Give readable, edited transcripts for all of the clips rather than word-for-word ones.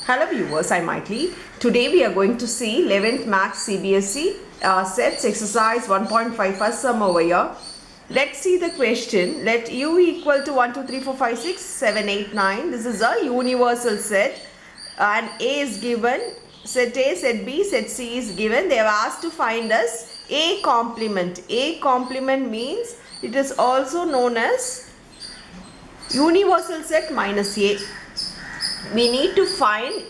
Hello viewers, I'm Maitli. Today we are going to see 11th Maths CBSE sets exercise 1.5 first sum over here. Let's see the question. Let u equal to 1, 2, 3, 4, 5, 6, 7, 8, 9. This is a universal set and A is given. Set A, set B, set C is given. They have asked to find us A complement. A complement means it is also known as universal set minus A. We need to find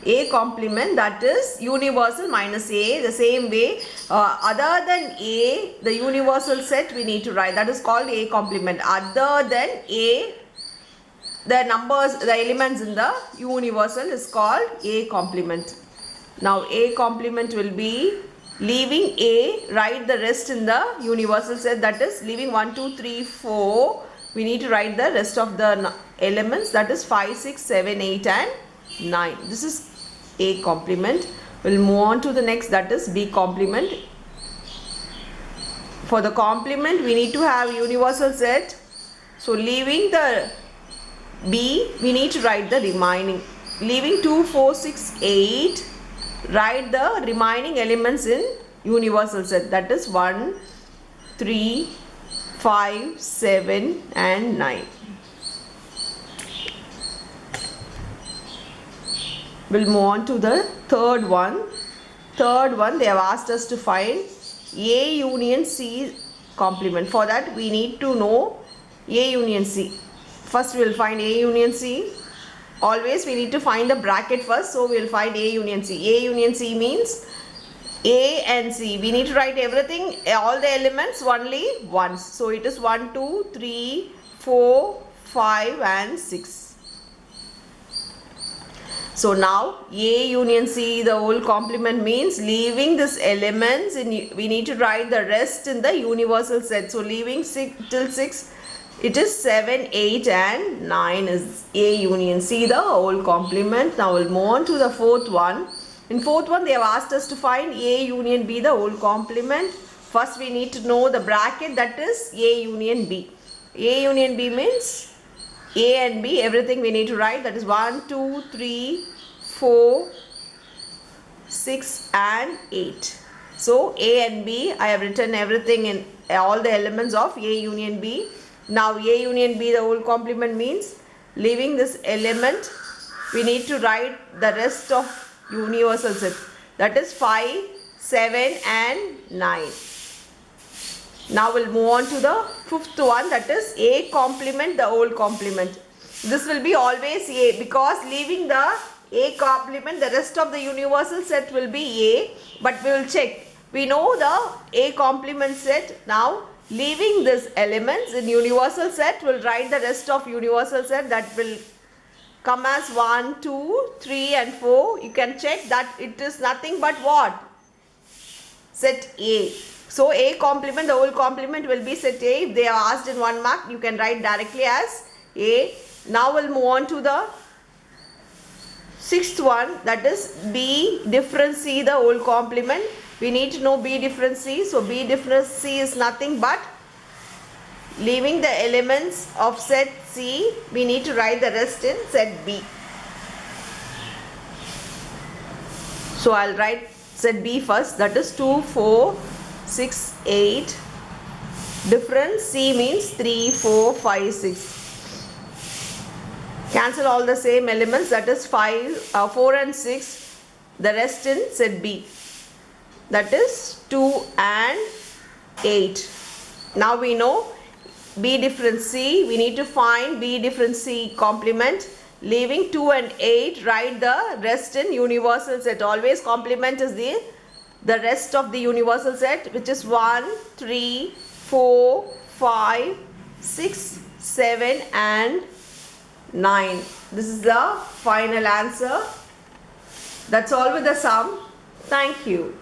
A complement, that is universal minus A. The same way other than A, the universal set we need to write, that is called A complement. Other than A, the numbers, the elements in the universal is called A complement. Now A complement will be leaving A, write the rest in the universal set, that is leaving 1, 2, 3, 4. We need to write the rest of the elements, that is 5, 6, 7, 8 and 9. This is A complement. We'll move on to the next, that is B complement. For the complement we need to have universal set. So leaving the B, we need to write the remaining. Leaving 2, 4, 6, 8, write the remaining elements in universal set, that is 1, 3, 5, 7 and 9. We'll move on to the third one. Third one, they have asked us to find A union C complement. For that we need to know A union C. First we will find A union C. Always we need to find the bracket first, so we will find A union C. A union C means A and C. We need to write everything, all the elements only once. So it is 1, 2, 3, 4, 5 and 6. So now A union C, the whole complement means leaving this elements in, we need to write the rest in the universal set. So leaving 6 till 6, it is 7, 8 and 9 is A union C, the whole complement. Now we'll move on to the fourth one. In fourth one, they have asked us to find A union B, the whole complement. First we need to know the bracket, that is A union B. A union B means A and B, everything we need to write, that is 1, 2, 3, 4, 6 and 8. So A and B, I have written everything in all the elements of A union B. Now A union B, the whole complement means leaving this element, we need to write the rest of universal set, that is 5, 7 and 9. Now we'll move on to the fifth one, that is A complement, the whole complement. This will be always A, because leaving the A complement, the rest of the universal set will be A, but we will check. We know the A complement set. Now leaving this elements in universal set, we'll write the rest of universal set, that will come as 1, 2, 3 and 4. You can check that it is nothing but what? Set A. So A complement, the whole complement will be set A. If they are asked in 1 mark, you can write directly as A. Now we'll move on to the sixth one, that is B difference C, the whole complement. We need to know B difference C. So B difference C is nothing but leaving the elements of set C, we need to write the rest in set B. So I'll write set B first, that is 2, 4, 6, 8. Difference C means 3, 4, 5, 6. Cancel all the same elements, that is 4 and 6. The rest in set B, that is 2 and 8. Now we know B difference C, we need to find B difference C complement. Leaving 2 and 8, write the rest in universal set. Always complement is the rest of the universal set, which is 1, 3, 4, 5, 6, 7 and 9. This is the final answer. That's all with the sum. Thank you.